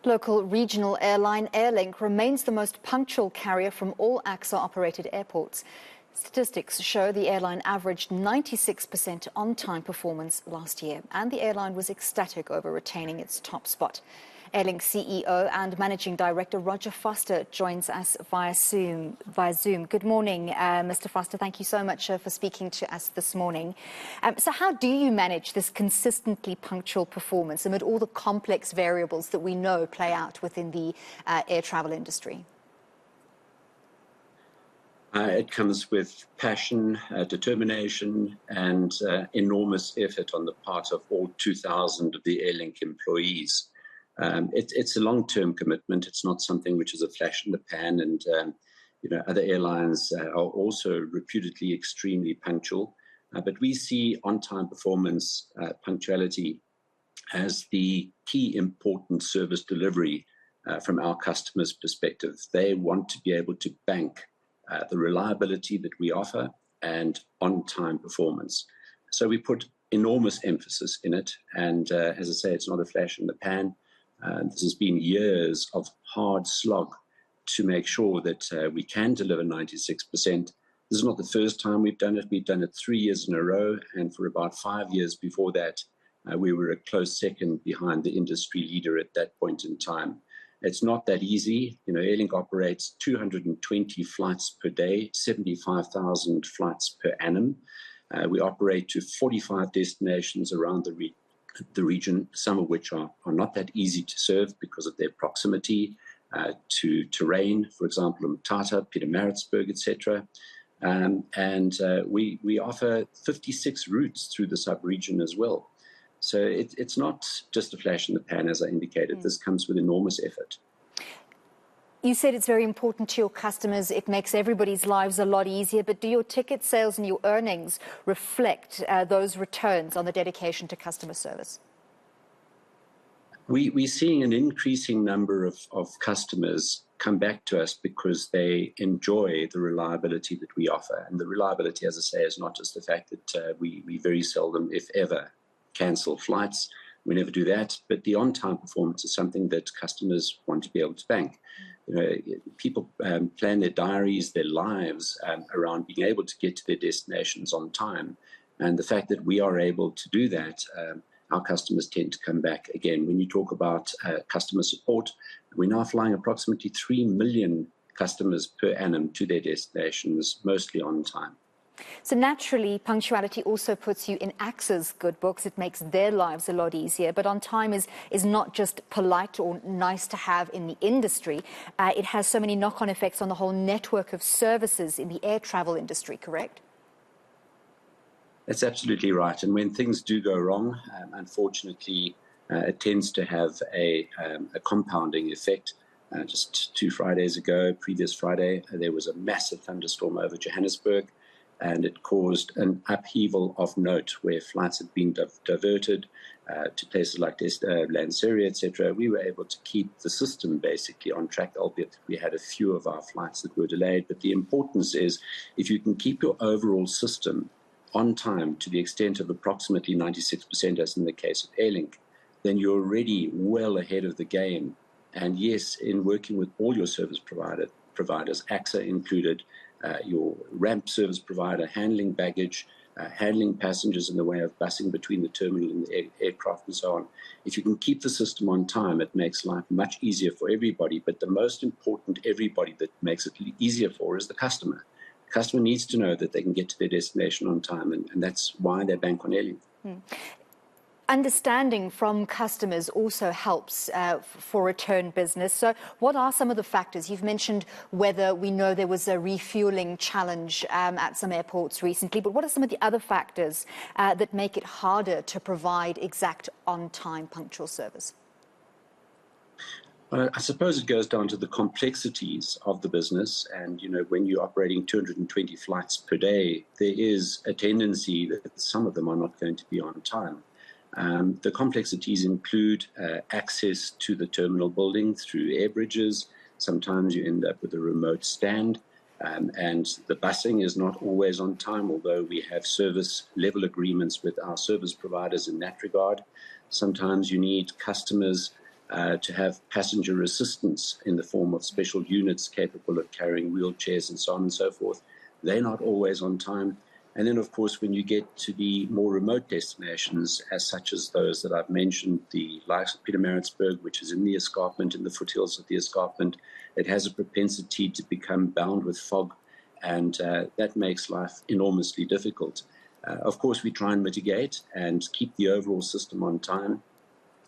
Local regional airline Airlink remains the most punctual carrier from all ACSA-operated airports. Statistics show the airline averaged 96% on-time performance last year, and the airline was ecstatic over retaining its top spot. Airlink CEO and Managing Director Rodger joins us via Zoom. Good morning, Mr. Foster. Thank you so much for speaking to us this morning. So how do you manage this consistently punctual performance amid all the complex variables that we know play out within the air travel industry? It comes with passion, determination, and enormous effort on the part of all 2,000 of the Airlink employees. It's a long-term commitment. It's not something which is a flash in the pan. And other airlines are also reputedly extremely punctual. But we see on-time performance, punctuality, as the key important service delivery from our customers' perspective. They want to be able to bank the reliability that we offer and on-time performance. So we put enormous emphasis in it. And as I say, it's not a flash in the pan. This has been years of hard slog to make sure that we can deliver 96%. This is not the first time we've done it. We've done it 3 years in a row. And for about 5 years before that, we were a close second behind the industry leader at that point in time. It's not that easy. Airlink operates 220 flights per day, 75,000 flights per annum. We operate to 45 destinations around the region, some of which are not that easy to serve because of their proximity to terrain, for example, Umtata, Pietermaritzburg, etc. We offer 56 routes through the sub-region as well. So it's not just a flash in the pan, as I indicated. This comes with enormous effort. You said it's very important to your customers. It makes everybody's lives a lot easier. But do your ticket sales and your earnings reflect those returns on the dedication to customer service? We're seeing an increasing number of customers come back to us because they enjoy the reliability that we offer. And the reliability, as I say, is not just the fact that we very seldom, if ever, cancel flights. We never do that. But the on-time performance is something that customers want to be able to bank. People plan their diaries, their lives around being able to get to their destinations on time. And the fact that we are able to do that, our customers tend to come back again. When you talk about customer support, we're now flying approximately 3 million customers per annum to their destinations, mostly on time. So naturally, punctuality also puts you in ACSA's good books. It makes their lives a lot easier. But on time is not just polite or nice to have in the industry. It has so many knock-on effects on the whole network of services in the air travel industry, correct? That's absolutely right. And when things do go wrong, unfortunately, it tends to have a compounding effect. Just 2 Fridays ago, previous Friday, there was a massive thunderstorm over Johannesburg. And it caused an upheaval of note where flights had been diverted to places like Lanseria, etc. We were able to keep the system basically on track, albeit we had a few of our flights that were delayed. But the importance is if you can keep your overall system on time to the extent of approximately 96%, as in the case of Airlink, then you're already well ahead of the game. And yes, in working with all your service providers, ACSA included, your ramp service provider, handling baggage, handling passengers in the way of busing between the terminal and the aircraft and so on. If you can keep the system on time, it makes life much easier for everybody. But the most important everybody that makes it easier for is the customer. The customer needs to know that they can get to their destination on time, and that's why they bank on Airlink. Understanding from customers also helps for return business. So what are some of the factors? You've mentioned whether we know there was a refueling challenge at some airports recently, but what are some of the other factors that make it harder to provide exact on-time punctual service? Well, I suppose it goes down to the complexities of the business. And, when you're operating 220 flights per day, there is a tendency that some of them are not going to be on time. The complexities include access to the terminal building through air bridges. Sometimes you end up with a remote stand, and the busing is not always on time, although we have service level agreements with our service providers in that regard. Sometimes you need customers to have passenger assistance in the form of special units capable of carrying wheelchairs and so on and so forth. They're not always on time. And then, of course, when you get to the more remote destinations, as such as those that I've mentioned, the likes of Pietermaritzburg, which is in the escarpment, in the foothills of the escarpment, it has a propensity to become bound with fog, and that makes life enormously difficult. Of course, we try and mitigate and keep the overall system on time.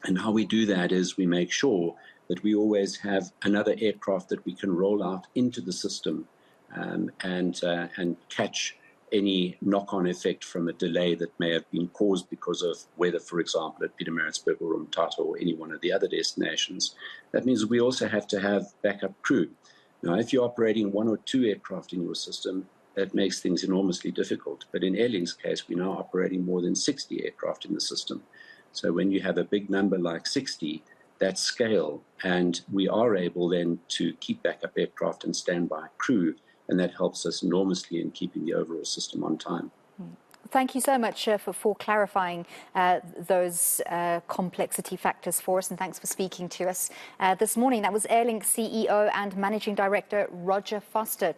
And how we do that is we make sure that we always have another aircraft that we can roll out into the system and catch any knock-on effect from a delay that may have been caused because of weather, for example, at Pietermaritzburg or Umtata or any one of the other destinations. That means we also have to have backup crew. Now, if you're operating 1 or 2 aircraft in your system, that makes things enormously difficult. But in Airlink's case, we're now operating more than 60 aircraft in the system. So when you have a big number like 60, that's scale, and we are able then to keep backup aircraft and standby crew, and that helps us enormously in keeping the overall system on time. Thank you so much for clarifying those complexity factors for us, and thanks for speaking to us this morning. That was Airlink CEO and Managing Director Rodger Foster.